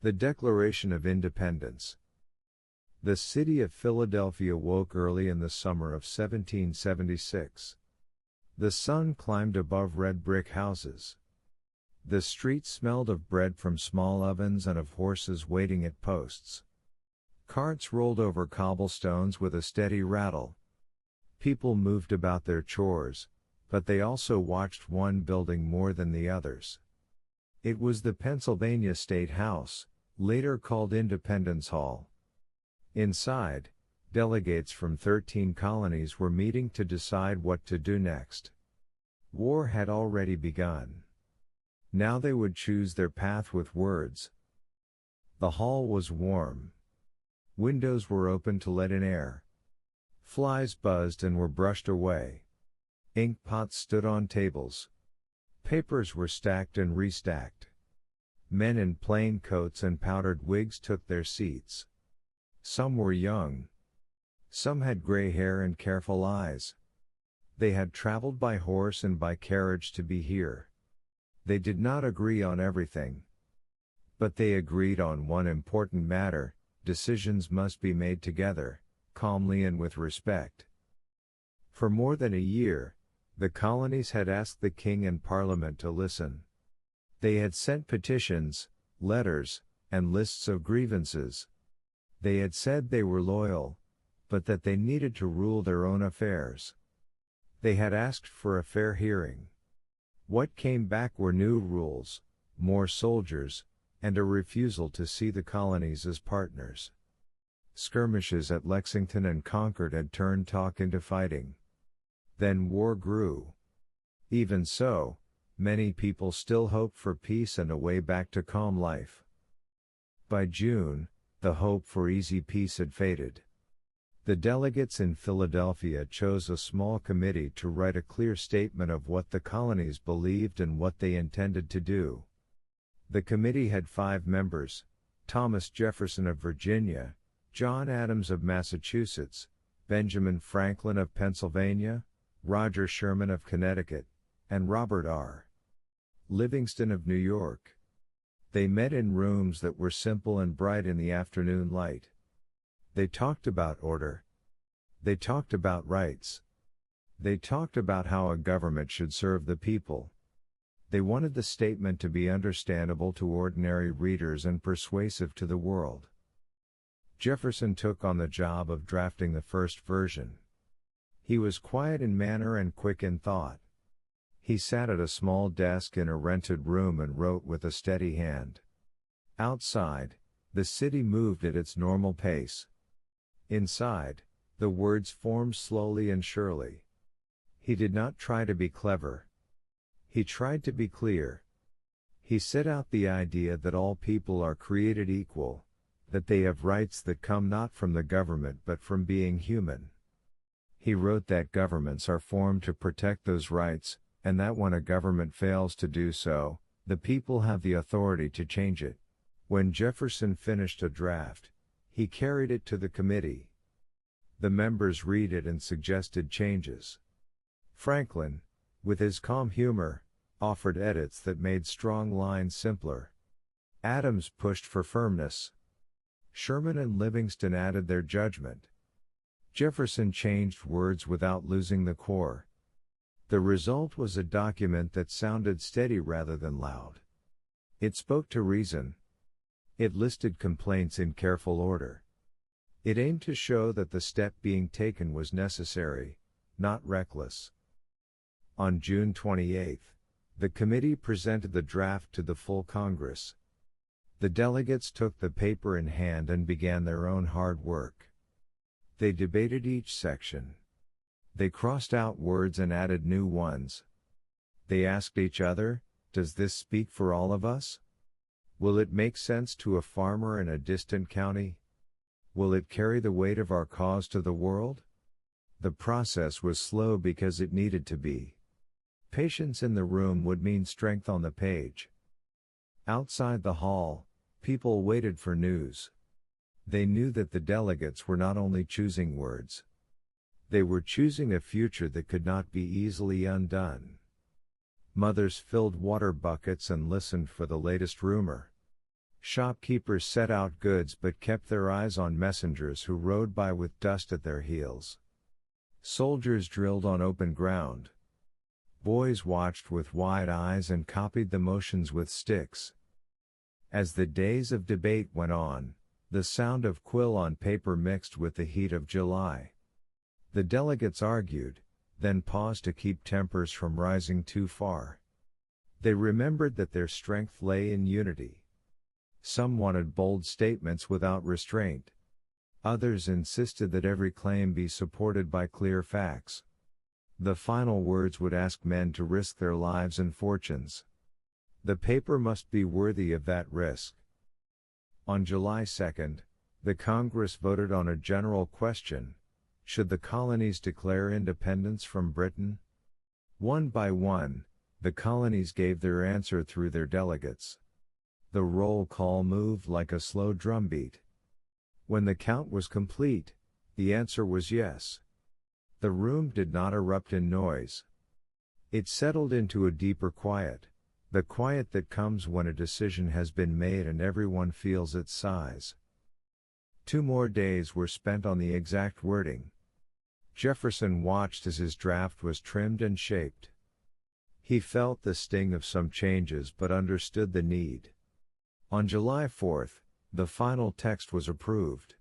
The Declaration of Independence. The city of Philadelphia woke early in the summer of 1776. The sun climbed above red brick houses. The streets smelled of bread from small ovens and of horses waiting at posts. Carts rolled over cobblestones with a steady rattle. People moved about their chores, but they also watched one building more than the others. It was the Pennsylvania State House, later called Independence Hall. Inside, delegates from 13 colonies were meeting to decide what to do next. War had already begun. Now they would choose their path with words. The hall was warm. Windows were open to let in air. Flies buzzed and were brushed away. Ink pots stood on tables. Papers were stacked and restacked. Men in plain coats and powdered wigs took their seats. Some were young. Some had gray hair and careful eyes. They had traveled by horse and by carriage to be here. They did not agree on everything. But they agreed on one important matter: decisions must be made together, calmly and with respect. For more than a year, the colonies had asked the king and parliament to listen. They had sent petitions, letters, and lists of grievances. They had said they were loyal, but that they needed to rule their own affairs. They had asked for a fair hearing. What came back were new rules, more soldiers, and a refusal to see the colonies as partners. Skirmishes at Lexington and Concord had turned talk into fighting. Then war grew. Even so, many people still hoped for peace and a way back to calm life. By June, the hope for easy peace had faded. The delegates in Philadelphia chose a small committee to write a clear statement of what the colonies believed and what they intended to do. The committee had 5 members: Thomas Jefferson of Virginia, John Adams of Massachusetts, Benjamin Franklin of Pennsylvania, Roger Sherman of Connecticut, and Robert R. Livingston of New York. They met in rooms that were simple and bright in the afternoon light. They talked about order. They talked about rights. They talked about how a government should serve the people. They wanted the statement to be understandable to ordinary readers and persuasive to the world. Jefferson took on the job of drafting the first version. He was quiet in manner and quick in thought. He sat at a small desk in a rented room and wrote with a steady hand. Outside, the city moved at its normal pace. Inside, the words formed slowly and surely. He did not try to be clever. He tried to be clear. He set out the idea that all people are created equal, that they have rights that come not from the government but from being human. He wrote that governments are formed to protect those rights, and that when a government fails to do so, the people have the authority to change it. When Jefferson finished a draft, he carried it to the committee. The members read it and suggested changes. Franklin, with his calm humor, offered edits that made strong lines simpler. Adams pushed for firmness. Sherman and Livingston added their judgment. Jefferson changed words without losing the core. The result was a document that sounded steady rather than loud. It spoke to reason. It listed complaints in careful order. It aimed to show that the step being taken was necessary, not reckless. On June 28, the committee presented the draft to the full Congress. The delegates took the paper in hand and began their own hard work. They debated each section. They crossed out words and added new ones. They asked each other, "Does this speak for all of us? Will it make sense to a farmer in a distant county? Will it carry the weight of our cause to the world?" The process was slow because it needed to be. Patience in the room would mean strength on the page. Outside the hall, people waited for news. They knew that the delegates were not only choosing words. They were choosing a future that could not be easily undone. Mothers filled water buckets and listened for the latest rumor. Shopkeepers set out goods but kept their eyes on messengers who rode by with dust at their heels. Soldiers drilled on open ground. Boys watched with wide eyes and copied the motions with sticks. As the days of debate went on, the sound of quill on paper mixed with the heat of July. The delegates argued, then paused to keep tempers from rising too far. They remembered that their strength lay in unity. Some wanted bold statements without restraint. Others insisted that every claim be supported by clear facts. The final words would ask men to risk their lives and fortunes. The paper must be worthy of that risk. On July 2, the Congress voted on a general question: should the colonies declare independence from Britain? One by one, the colonies gave their answer through their delegates. The roll call moved like a slow drumbeat. When the count was complete, the answer was yes. The room did not erupt in noise. It settled into a deeper quiet, the quiet that comes when a decision has been made and everyone feels its size. 2 more days were spent on the exact wording. Jefferson watched as his draft was trimmed and shaped. He felt the sting of some changes but understood the need. On July 4, the final text was approved.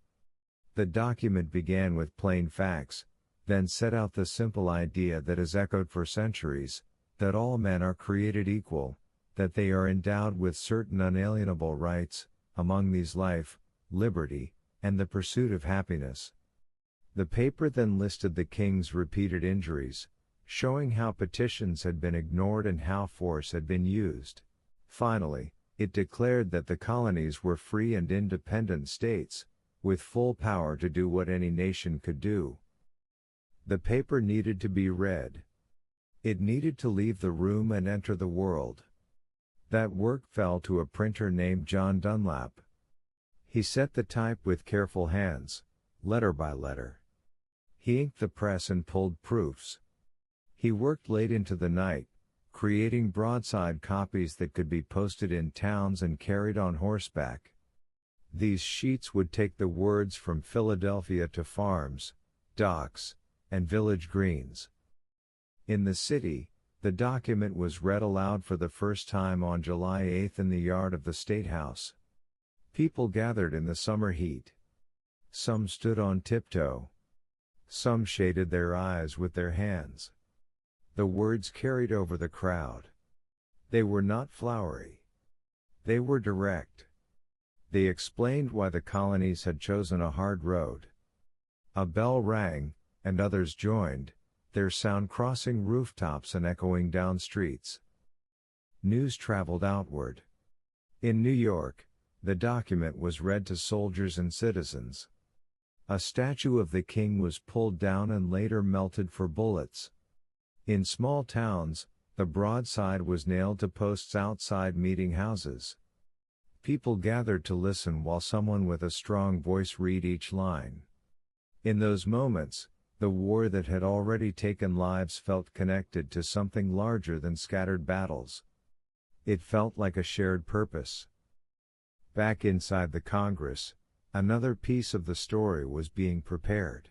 The document began with plain facts, then set out the simple idea that has echoed for centuries, that all men are created equal, that they are endowed with certain unalienable rights, among these life, liberty, and the pursuit of happiness. The paper then listed the king's repeated injuries, showing how petitions had been ignored and how force had been used. Finally, it declared that the colonies were free and independent states, with full power to do what any nation could do. The paper needed to be read. It needed to leave the room and enter the world. That work fell to a printer named John Dunlap. He set the type with careful hands, letter by letter. He inked the press and pulled proofs. He worked late into the night, creating broadside copies that could be posted in towns and carried on horseback. These sheets would take the words from Philadelphia to farms, docks, and village greens. In the city, the document was read aloud for the first time on July 8 in the yard of the State House. People gathered in the summer heat. Some stood on tiptoe. Some shaded their eyes with their hands. The words carried over the crowd. They were not flowery. They were direct. They explained why the colonies had chosen a hard road. A bell rang, and others joined, their sound crossing rooftops and echoing down streets. News traveled outward. In New York, the document was read to soldiers and citizens. A statue of the king was pulled down and later melted for bullets. In small towns, the broadside was nailed to posts outside meeting houses. People gathered to listen while someone with a strong voice read each line. In those moments, the war that had already taken lives felt connected to something larger than scattered battles. It felt like a shared purpose. Back inside the Congress, another piece of the story was being prepared.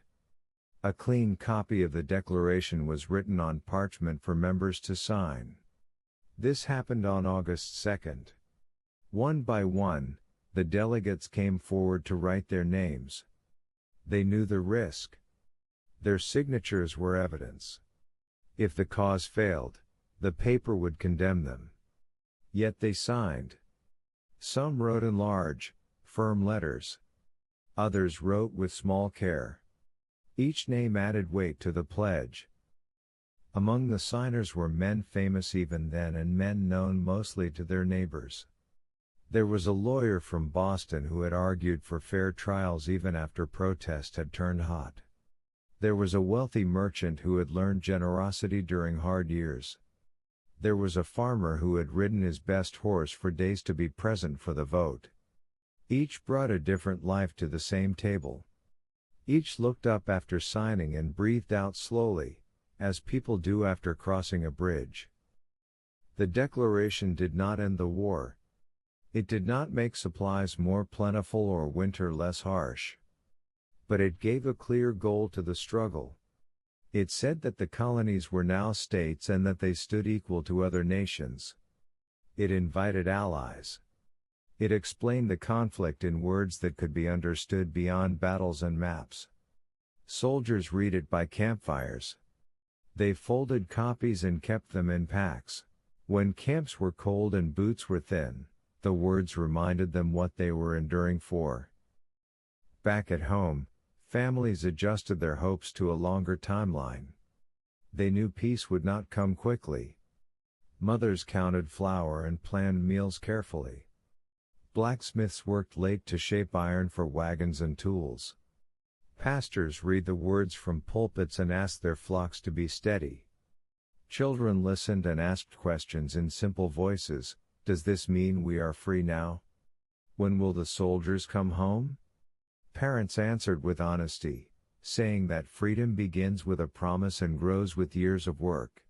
A clean copy of the Declaration was written on parchment for members to sign. This happened on August 2. One by one, the delegates came forward to write their names. They knew the risk. Their signatures were evidence. If the cause failed, the paper would condemn them. Yet they signed. Some wrote in large, firm letters. Others wrote with small care. Each name added weight to the pledge. Among the signers were men famous even then and men known mostly to their neighbors. There was a lawyer from Boston who had argued for fair trials even after protest had turned hot. There was a wealthy merchant who had learned generosity during hard years. There was a farmer who had ridden his best horse for days to be present for the vote. Each brought a different life to the same table. Each looked up after signing and breathed out slowly, as people do after crossing a bridge. The Declaration did not end the war. It did not make supplies more plentiful or winter less harsh. But it gave a clear goal to the struggle. It said that the colonies were now states and that they stood equal to other nations. It invited allies. It explained the conflict in words that could be understood beyond battles and maps. Soldiers read it by campfires. They folded copies and kept them in packs. When camps were cold and boots were thin, the words reminded them what they were enduring for. Back at home, families adjusted their hopes to a longer timeline. They knew peace would not come quickly. Mothers counted flour and planned meals carefully. Blacksmiths worked late to shape iron for wagons and tools. Pastors read the words from pulpits and asked their flocks to be steady. Children listened and asked questions in simple voices. Does this mean we are free now? When will the soldiers come home? Parents answered with honesty, saying that freedom begins with a promise and grows with years of work.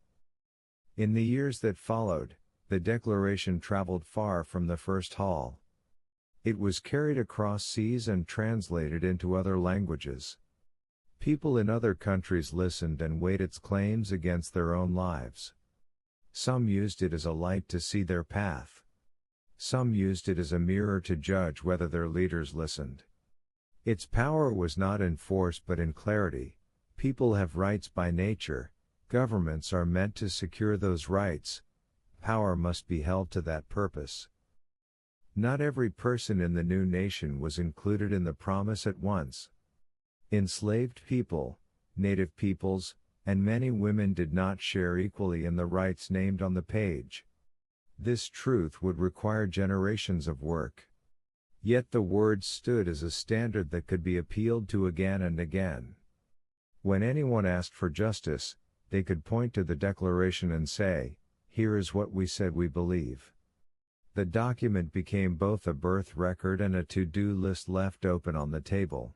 In the years that followed, the Declaration traveled far from the first hall. It was carried across seas and translated into other languages. People in other countries listened and weighed its claims against their own lives. Some used it as a light to see their path. Some used it as a mirror to judge whether their leaders listened. Its power was not in force but in clarity. People have rights by nature. Governments are meant to secure those rights. Power must be held to that purpose. Not every person in the new nation was included in the promise at once. Enslaved people, native peoples, and many women did not share equally in the rights named on the page. This truth would require generations of work. Yet the words stood as a standard that could be appealed to again and again. When anyone asked for justice, they could point to the Declaration and say, "Here is what we said we believe." The document became both a birth record and a to-do list left open on the table.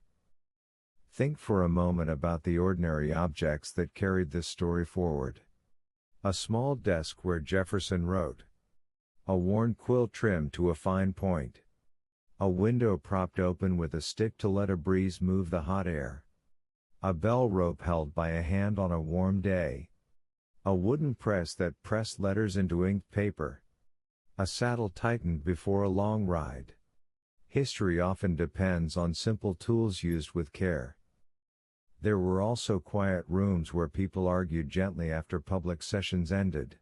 Think for a moment about the ordinary objects that carried this story forward. A small desk where Jefferson wrote. A worn quill trimmed to a fine point. A window propped open with a stick to let a breeze move the hot air. A bell rope held by a hand on a warm day. A wooden press that pressed letters into inked paper. A saddle tightened before a long ride. History often depends on simple tools used with care. There were also quiet rooms where people argued gently after public sessions ended.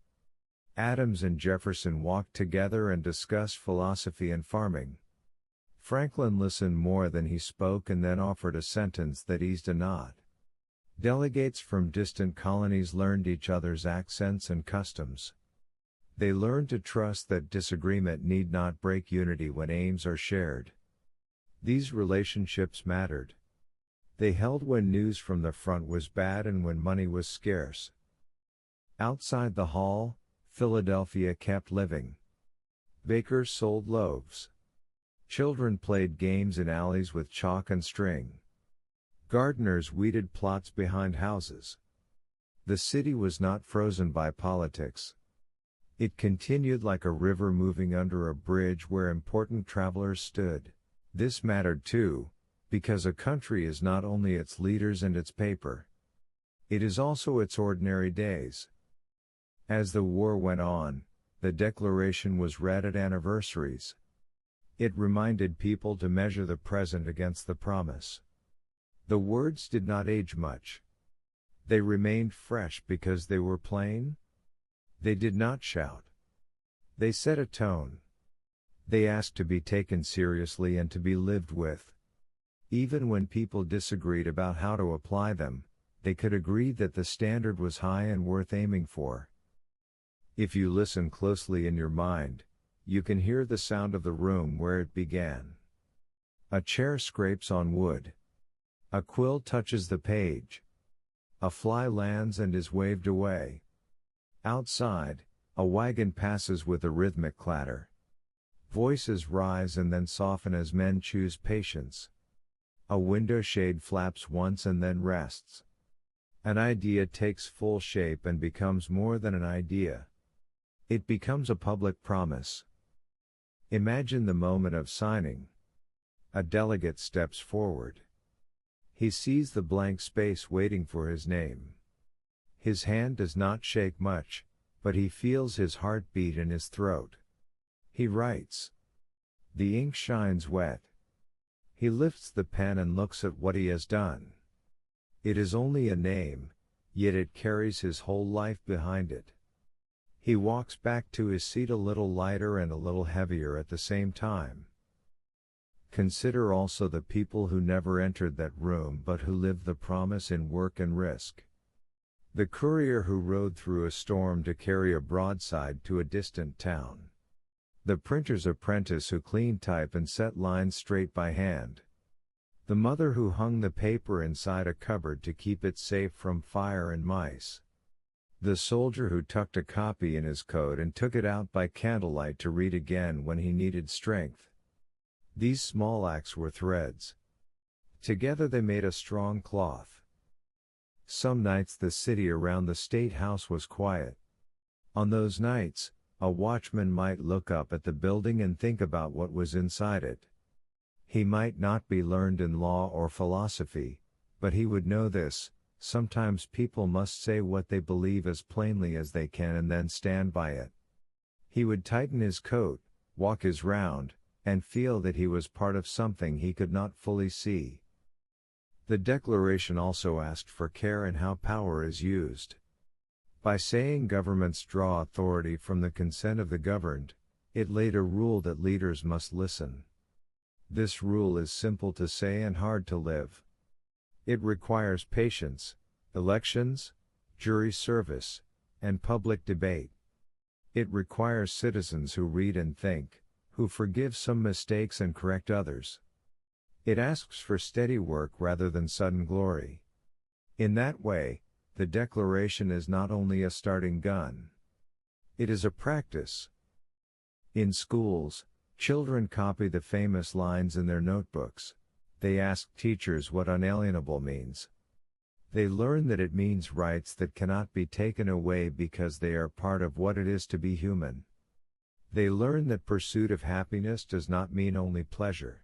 Adams and Jefferson walked together and discussed philosophy and farming. Franklin listened more than he spoke and then offered a sentence that eased a knot. Delegates from distant colonies learned each other's accents and customs. They learned to trust that disagreement need not break unity when aims are shared. These relationships mattered. They held when news from the front was bad and when money was scarce. Outside the hall, Philadelphia kept living. Bakers sold loaves. Children played games in alleys with chalk and string. Gardeners weeded plots behind houses. The city was not frozen by politics. It continued like a river moving under a bridge where important travelers stood. This mattered too, because a country is not only its leaders and its paper. It is also its ordinary days. As the war went on, the Declaration was read at anniversaries. It reminded people to measure the present against the promise. The words did not age much. They remained fresh because they were plain. They did not shout. They set a tone. They asked to be taken seriously and to be lived with. Even when people disagreed about how to apply them, they could agree that the standard was high and worth aiming for. If you listen closely in your mind, you can hear the sound of the room where it began. A chair scrapes on wood. A quill touches the page. A fly lands and is waved away. Outside, a wagon passes with a rhythmic clatter. Voices rise and then soften as men choose patience. A window shade flaps once and then rests. An idea takes full shape and becomes more than an idea. It becomes a public promise. Imagine the moment of signing. A delegate steps forward. He sees the blank space waiting for his name. His hand does not shake much, but he feels his heart beat in his throat. He writes. The ink shines wet. He lifts the pen and looks at what he has done. It is only a name, yet it carries his whole life behind it. He walks back to his seat a little lighter and a little heavier at the same time. Consider also the people who never entered that room but who lived the promise in work and risk. The courier who rode through a storm to carry a broadside to a distant town. The printer's apprentice who cleaned type and set lines straight by hand. The mother who hung the paper inside a cupboard to keep it safe from fire and mice. The soldier who tucked a copy in his coat and took it out by candlelight to read again when he needed strength. These small acts were threads. Together they made a strong cloth. Some nights the city around the State House was quiet. On those nights, a watchman might look up at the building and think about what was inside it. He might not be learned in law or philosophy, but he would know this: sometimes people must say what they believe as plainly as they can and then stand by it. He would tighten his coat, walk his round, and feel that he was part of something he could not fully see. The Declaration also asked for care in how power is used. By saying governments draw authority from the consent of the governed, it laid a rule that leaders must listen. This rule is simple to say and hard to live. It requires patience, elections, jury service, and public debate. It requires citizens who read and think, who forgive some mistakes and correct others. It asks for steady work rather than sudden glory. In that way, the Declaration is not only a starting gun. It is a practice. In schools, children copy the famous lines in their notebooks. They ask teachers what unalienable means. They learn that it means rights that cannot be taken away because they are part of what it is to be human. They learn that pursuit of happiness does not mean only pleasure.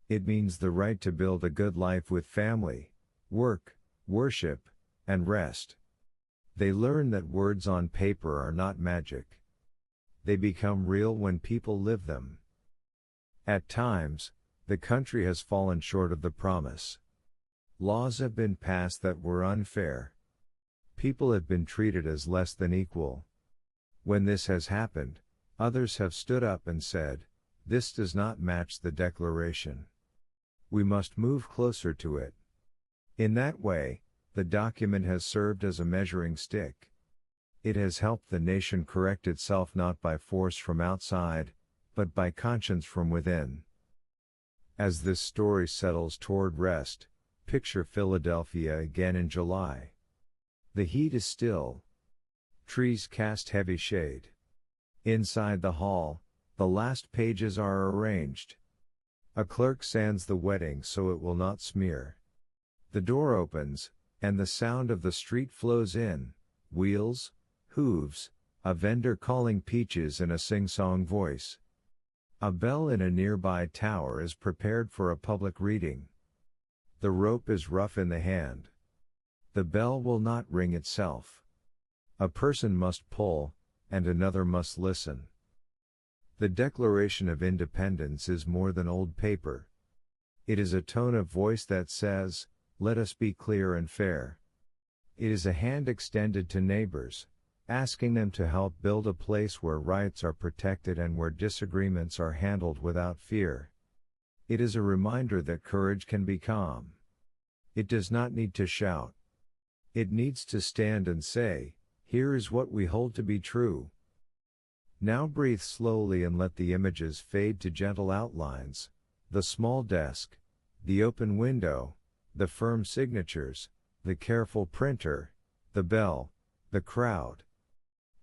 It means the right to build a good life with family, work, worship, and rest. They learn that words on paper are not magic. They become real when people live them. At times, the country has fallen short of the promise. Laws have been passed that were unfair. People have been treated as less than equal. When this has happened, others have stood up and said, "This does not match the Declaration. We must move closer to it." In that way, the document has served as a measuring stick. It has helped the nation correct itself not by force from outside, but by conscience from within. As this story settles toward rest, picture Philadelphia again in July. The heat is still. Trees cast heavy shade. Inside the hall, the last pages are arranged. A clerk sands the wedding so it will not smear. The door opens, and the sound of the street flows in: wheels, hooves, a vendor calling peaches in a sing-song voice. A bell in a nearby tower is prepared for a public reading. The rope is rough in the hand. The bell will not ring itself. A person must pull, and another must listen. The Declaration of Independence is more than old paper. It is a tone of voice that says, "Let us be clear and fair." It is a hand extended to neighbors, asking them to help build a place where rights are protected and where disagreements are handled without fear. It is a reminder that courage can be calm. It does not need to shout. It needs to stand and say, "Here is what we hold to be true." Now breathe slowly and let the images fade to gentle outlines: the small desk, the open window, the firm signatures, the careful printer, the bell, the crowd.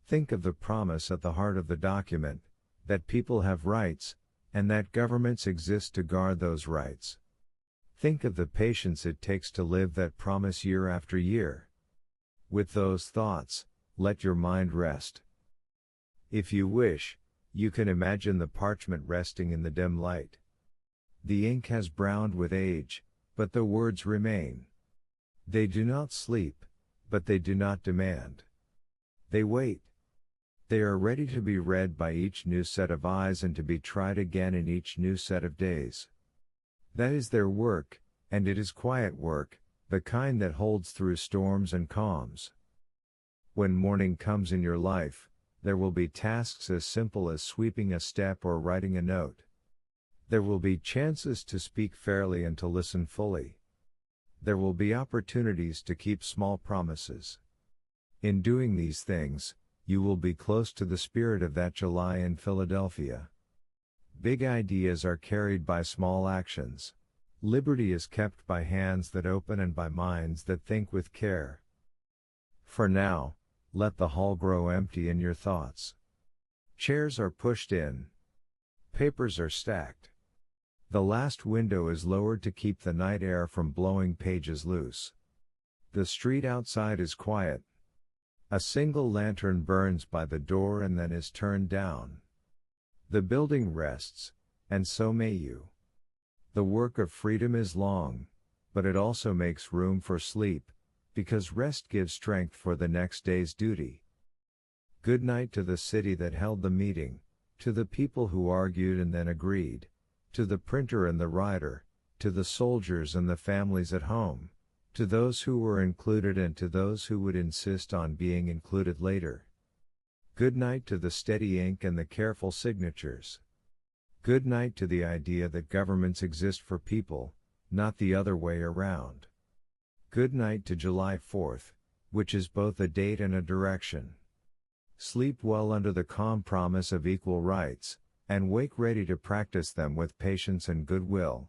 Think of the promise at the heart of the document, that people have rights, and that governments exist to guard those rights. Think of the patience it takes to live that promise year after year. With those thoughts, let your mind rest. If you wish, You can imagine the parchment resting in the dim light. The ink has browned with age, but the words remain. They do not sleep, but they do not demand. They wait. They are ready to be read by each new set of eyes and to be tried again in each new set of days. That is their work, and it is quiet work, the kind that holds through storms and calms. When morning comes in your life, there will be tasks as simple as sweeping a step or writing a note. There will be chances to speak fairly and to listen fully. There will be opportunities to keep small promises. In doing these things, you will be close to the spirit of that July in Philadelphia. Big ideas are carried by small actions. Liberty is kept by hands that open and by minds that think with care. For now, let the hall grow empty in your thoughts. Chairs are pushed in. Papers are stacked. The last window is lowered to keep the night air from blowing pages loose. The street outside is quiet. A single lantern burns by the door and then is turned down. The building rests, and so may you. The work of freedom is long, but it also makes room for sleep, because rest gives strength for the next day's duty. Good night to the city that held the meeting, to the people who argued and then agreed, to the printer and the writer, to the soldiers and the families at home, to those who were included and to those who would insist on being included later. Good night to the steady ink and the careful signatures. Good night to the idea that governments exist for people, not the other way around. Good night to July 4th, which is both a date and a direction. Sleep well under the calm promise of equal rights, and wake ready to practice them with patience and goodwill.